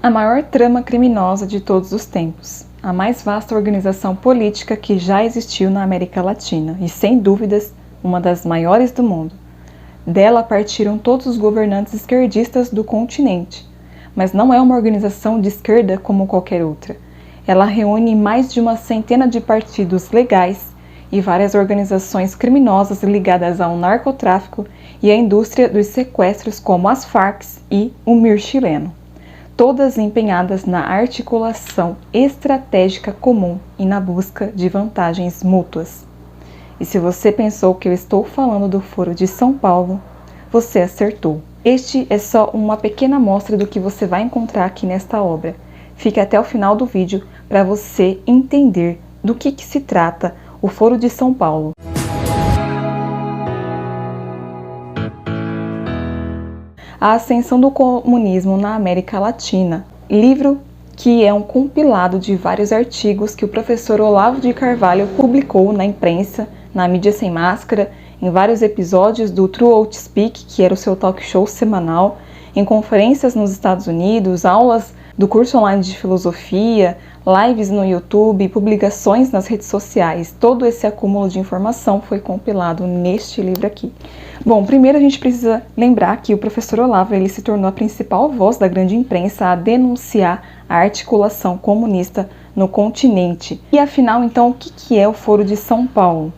A maior trama criminosa de todos os tempos, a mais vasta organização política que já existiu na América Latina e, sem dúvidas, uma das maiores do mundo. Dela partiram todos os governantes esquerdistas do continente, mas não é uma organização de esquerda como qualquer outra. Ela reúne mais de uma centena de partidos legais e várias organizações criminosas ligadas ao narcotráfico e à indústria dos sequestros como as Farc e o MIR chileno, todas empenhadas na articulação estratégica comum e na busca de vantagens mútuas. E se você pensou que eu estou falando do Foro de São Paulo, você acertou. Este é só uma pequena amostra do que você vai encontrar aqui nesta obra. Fique até o final do vídeo para você entender do que se trata o Foro de São Paulo. A Ascensão do Comunismo na América Latina, livro que é um compilado de vários artigos que o professor Olavo de Carvalho publicou na imprensa, na mídia sem máscara, em vários episódios do True Outspeak, que era o seu talk show semanal, em conferências nos Estados Unidos, aulas do curso online de filosofia, lives no YouTube, publicações nas redes sociais. Todo esse acúmulo de informação foi compilado neste livro aqui. Bom, primeiro a gente precisa lembrar que o professor Olavo ele se tornou a principal voz da grande imprensa a denunciar a articulação comunista no continente. E afinal, então, o que é o Foro de São Paulo?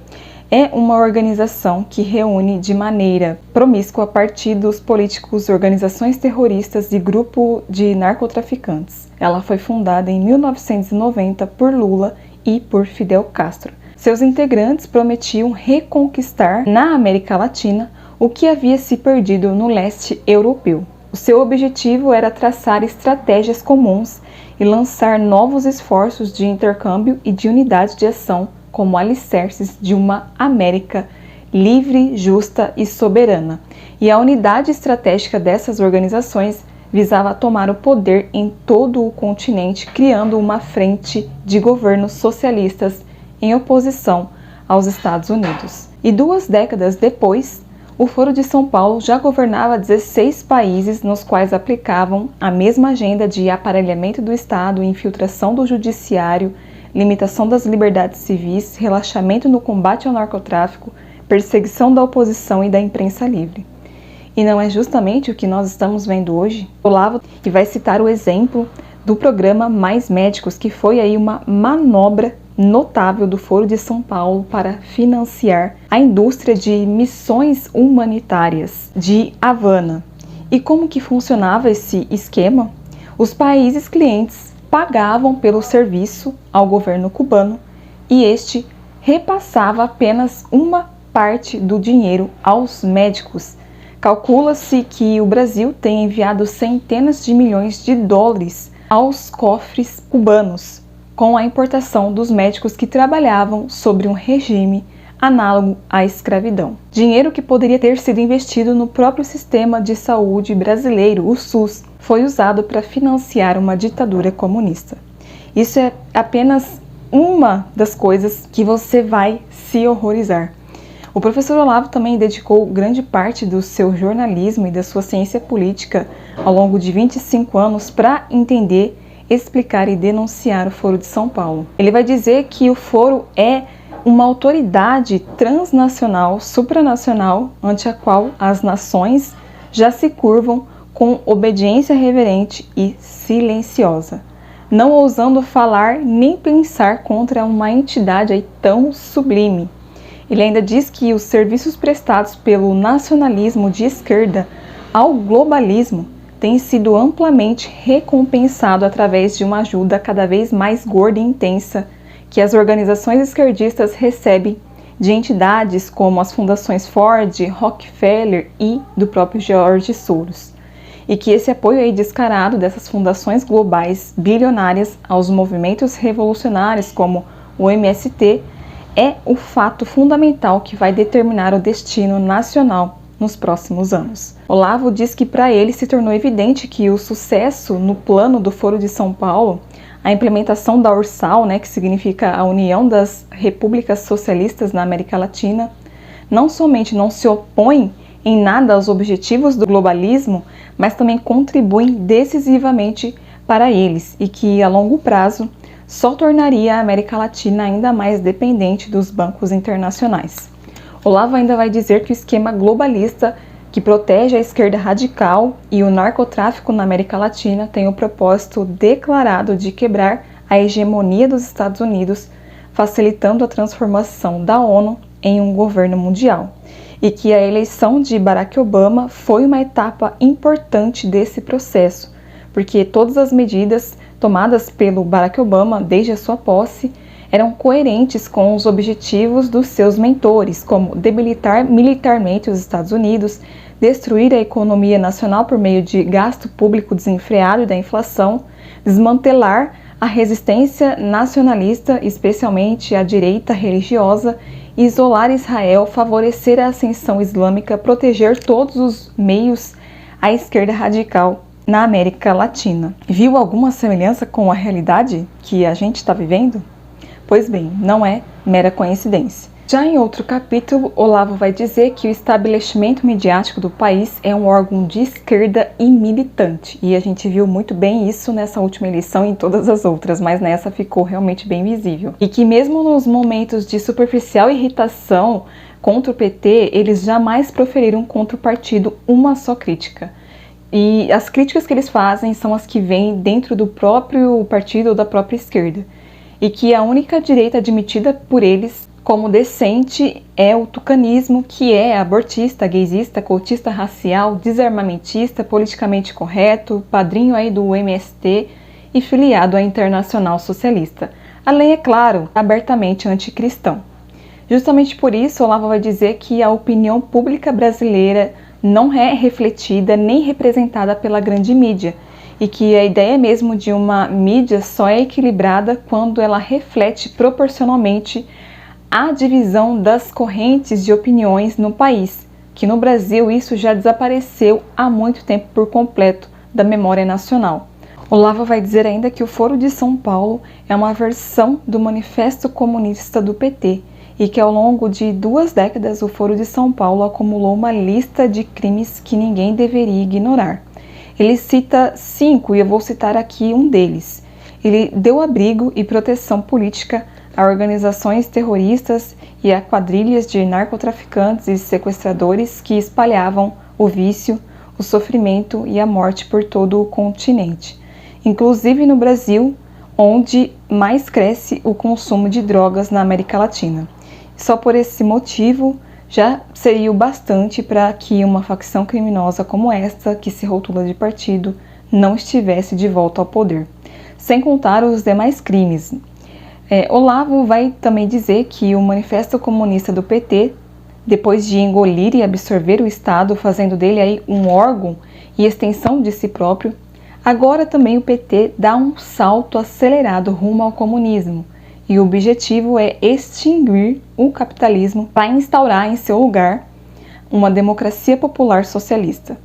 É uma organização que reúne de maneira promíscua partidos políticos, organizações terroristas e grupo de narcotraficantes. Ela foi fundada em 1990 por Lula e por Fidel Castro. Seus integrantes prometiam reconquistar na América Latina o que havia se perdido no leste europeu. O seu objetivo era traçar estratégias comuns e lançar novos esforços de intercâmbio e de unidade de ação como alicerces de uma América livre, justa e soberana. E a unidade estratégica dessas organizações visava tomar o poder em todo o continente, criando uma frente de governos socialistas em oposição aos Estados Unidos. E 2 décadas depois, o Foro de São Paulo já governava 16 países nos quais aplicavam a mesma agenda de aparelhamento do Estado, infiltração do judiciário, limitação das liberdades civis, relaxamento no combate ao narcotráfico, perseguição da oposição e da imprensa livre. E não é justamente o que nós estamos vendo hoje? Olavo que vai citar o exemplo do programa Mais Médicos, que foi aí uma manobra notável do Foro de São Paulo para financiar a indústria de missões humanitárias de Havana. E como que funcionava esse esquema? Os países clientes pagavam pelo serviço ao governo cubano e este repassava apenas uma parte do dinheiro aos médicos. Calcula-se que o Brasil tem enviado centenas de milhões de dólares aos cofres cubanos com a importação dos médicos que trabalhavam sobre um regime análogo à escravidão. Dinheiro que poderia ter sido investido no próprio sistema de saúde brasileiro, o SUS, foi usado para financiar uma ditadura comunista. Isso é apenas uma das coisas que você vai se horrorizar. O professor Olavo também dedicou grande parte do seu jornalismo e da sua ciência política ao longo de 25 anos para entender, explicar e denunciar o Foro de São Paulo. Ele vai dizer que o Foro é uma autoridade transnacional, supranacional, ante a qual as nações já se curvam com obediência reverente e silenciosa, não ousando falar nem pensar contra uma entidade aí tão sublime. Ele ainda diz que os serviços prestados pelo nacionalismo de esquerda ao globalismo têm sido amplamente recompensados através de uma ajuda cada vez mais gorda e intensa que as organizações esquerdistas recebem de entidades como as fundações Ford, Rockefeller e do próprio George Soros. E que esse apoio aí descarado dessas fundações globais bilionárias aos movimentos revolucionários como o MST é o fato fundamental que vai determinar o destino nacional nos próximos anos. Olavo diz que para ele se tornou evidente que o sucesso no plano do Foro de São Paulo, a implementação da URSAL, que significa a União das Repúblicas Socialistas na América Latina, não somente não se opõe em nada aos objetivos do globalismo, mas também contribuem decisivamente para eles e que, a longo prazo, só tornaria a América Latina ainda mais dependente dos bancos internacionais. Olavo ainda vai dizer que o esquema globalista que protege a esquerda radical e o narcotráfico na América Latina tem o propósito declarado de quebrar a hegemonia dos Estados Unidos, facilitando a transformação da ONU em um governo mundial, e que a eleição de Barack Obama foi uma etapa importante desse processo, porque todas as medidas tomadas pelo Barack Obama desde a sua posse eram coerentes com os objetivos dos seus mentores, como debilitar militarmente os Estados Unidos, destruir a economia nacional por meio de gasto público desenfreado e da inflação, desmantelar a resistência nacionalista, especialmente a direita religiosa, isolar Israel, favorecer a ascensão islâmica, proteger todos os meios à esquerda radical na América Latina. Viu alguma semelhança com a realidade que a gente está vivendo? Pois bem, não é mera coincidência. Já em outro capítulo, Olavo vai dizer que o estabelecimento midiático do país é um órgão de esquerda e militante. E a gente viu muito bem isso nessa última eleição e em todas as outras, mas nessa ficou realmente bem visível. E que mesmo nos momentos de superficial irritação contra o PT, eles jamais proferiram contra o partido uma só crítica. E as críticas que eles fazem são as que vêm dentro do próprio partido ou da própria esquerda. E que a única direita admitida por eles como decente é o tucanismo, que é abortista, gaysista, cultista racial, desarmamentista, politicamente correto, padrinho aí do MST e filiado à Internacional Socialista. Além, é claro, abertamente anticristão. Justamente por isso, Olavo vai dizer que a opinião pública brasileira não é refletida nem representada pela grande mídia, e que a ideia mesmo de uma mídia só é equilibrada quando ela reflete proporcionalmente a divisão das correntes de opiniões no país, que no Brasil isso já desapareceu há muito tempo por completo da memória nacional. Olavo vai dizer ainda que o Foro de São Paulo é uma versão do Manifesto Comunista do PT e que ao longo de 2 décadas o Foro de São Paulo acumulou uma lista de crimes que ninguém deveria ignorar. Ele cita 5 e eu vou citar aqui um deles. Ele deu abrigo e proteção política a organizações terroristas e a quadrilhas de narcotraficantes e sequestradores que espalhavam o vício, o sofrimento e a morte por todo o continente, inclusive no Brasil, onde mais cresce o consumo de drogas na América Latina. Só por esse motivo já seria o bastante para que uma facção criminosa como esta, que se rotula de partido, não estivesse de volta ao poder. Sem contar os demais crimes. Olavo vai também dizer que o Manifesto Comunista do PT, depois de engolir e absorver o Estado, fazendo dele aí um órgão e extensão de si próprio, agora também o PT dá um salto acelerado rumo ao comunismo, e o objetivo é extinguir o capitalismo para instaurar em seu lugar uma democracia popular socialista.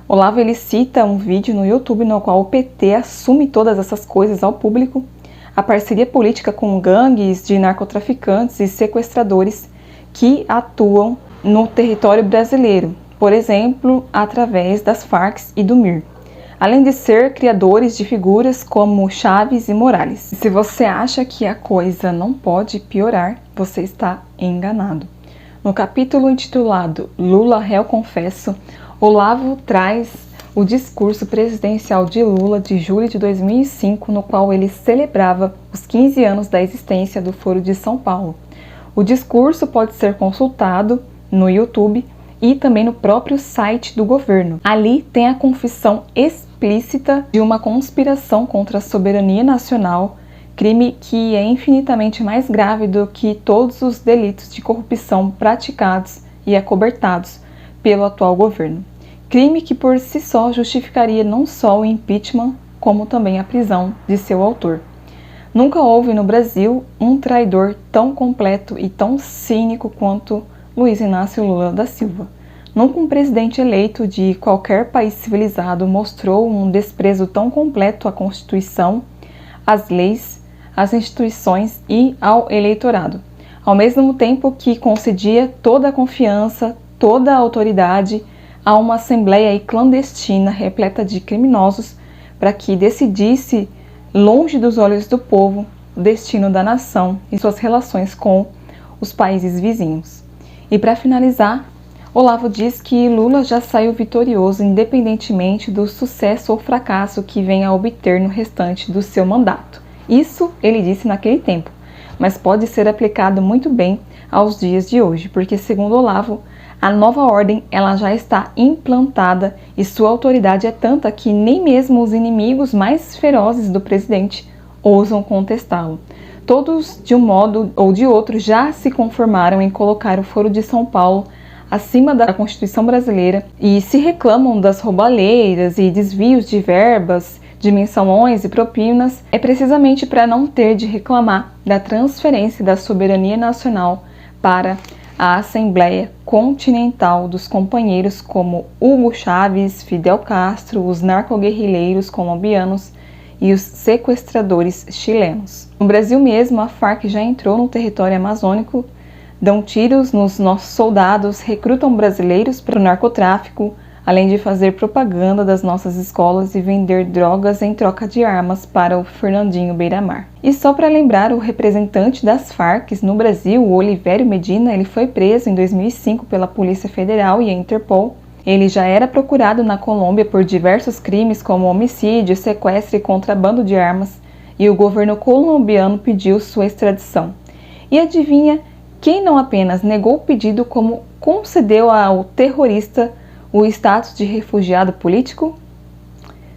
Olavo ele cita um vídeo no YouTube no qual o PT assume todas essas coisas ao público, a parceria política com gangues de narcotraficantes e sequestradores que atuam no território brasileiro, por exemplo, através das Farc e do MIR, além de ser criadores de figuras como Chaves e Morales. Se você acha que a coisa não pode piorar, você está enganado. No capítulo intitulado Lula Réu Confesso, Olavo traz o discurso presidencial de Lula de julho de 2005, no qual ele celebrava os 15 anos da existência do Foro de São Paulo. O discurso pode ser consultado no YouTube e também no próprio site do governo. Ali tem a confissão explícita de uma conspiração contra a soberania nacional, crime que é infinitamente mais grave do que todos os delitos de corrupção praticados e acobertados pelo atual governo. Crime que por si só justificaria não só o impeachment, como também a prisão de seu autor. Nunca houve no Brasil um traidor tão completo e tão cínico quanto Luiz Inácio Lula da Silva. Nunca um presidente eleito de qualquer país civilizado mostrou um desprezo tão completo à Constituição, às leis, às instituições e ao eleitorado, ao mesmo tempo que concedia toda a confiança, toda a autoridade a uma assembleia clandestina repleta de criminosos para que decidisse, longe dos olhos do povo, o destino da nação e suas relações com os países vizinhos. E para finalizar, Olavo diz que Lula já saiu vitorioso independentemente do sucesso ou fracasso que venha a obter no restante do seu mandato. Isso ele disse naquele tempo, mas pode ser aplicado muito bem aos dias de hoje, porque segundo Olavo, a nova ordem ela já está implantada e sua autoridade é tanta que nem mesmo os inimigos mais ferozes do presidente ousam contestá-lo. Todos, de um modo ou de outro, já se conformaram em colocar o Foro de São Paulo acima da Constituição brasileira e se reclamam das roubalheiras e desvios de verbas, de mensalões e propinas, é precisamente para não ter de reclamar da transferência da soberania nacional para a Assembleia Continental dos companheiros como Hugo Chávez, Fidel Castro, os narcoguerrilheiros colombianos e os sequestradores chilenos. No Brasil mesmo, a Farc já entrou no território amazônico, dão tiros nos nossos soldados, recrutam brasileiros para o narcotráfico, além de fazer propaganda das nossas escolas e vender drogas em troca de armas para o Fernandinho Beiramar. E só para lembrar, o representante das Farc no Brasil, o Olivério Medina, ele foi preso em 2005 pela Polícia Federal e a Interpol. Ele já era procurado na Colômbia por diversos crimes como homicídio, sequestro e contrabando de armas, e o governo colombiano pediu sua extradição. E adivinha quem não apenas negou o pedido, como concedeu ao terrorista o status de refugiado político?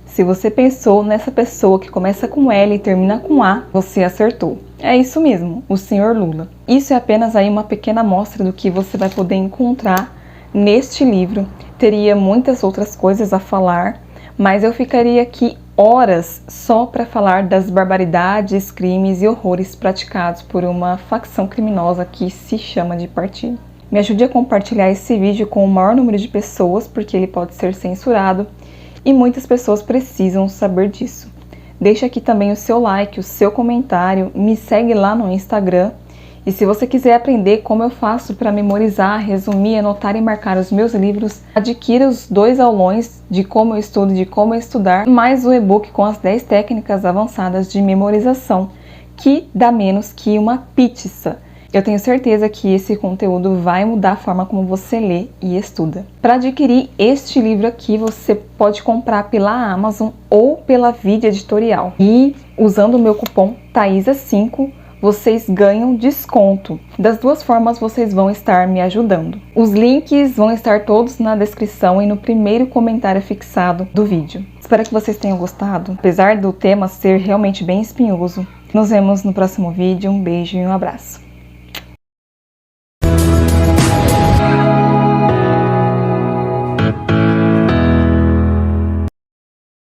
Se você pensou nessa pessoa que começa com L e termina com A, você acertou. É isso mesmo, o senhor Lula. Isso é apenas aí uma pequena amostra do que você vai poder encontrar neste livro. Teria muitas outras coisas a falar, mas eu ficaria aqui horas só para falar das barbaridades, crimes e horrores praticados por uma facção criminosa que se chama de partido. Me ajude a compartilhar esse vídeo com o maior número de pessoas, porque ele pode ser censurado e muitas pessoas precisam saber disso. Deixe aqui também o seu like, o seu comentário, me segue lá no Instagram. E se você quiser aprender como eu faço para memorizar, resumir, anotar e marcar os meus livros, adquira os 2 aulões de como eu estudo e de como estudar, mais o e-book com as 10 técnicas avançadas de memorização, que dá menos que uma pizza. Eu tenho certeza que esse conteúdo vai mudar a forma como você lê e estuda. Para adquirir este livro aqui, você pode comprar pela Amazon ou pela Vida Editorial. E usando o meu cupom THAISA5, vocês ganham desconto. Das duas formas, vocês vão estar me ajudando. Os links vão estar todos na descrição e no primeiro comentário fixado do vídeo. Espero que vocês tenham gostado, apesar do tema ser realmente bem espinhoso. Nos vemos no próximo vídeo. Um beijo e um abraço.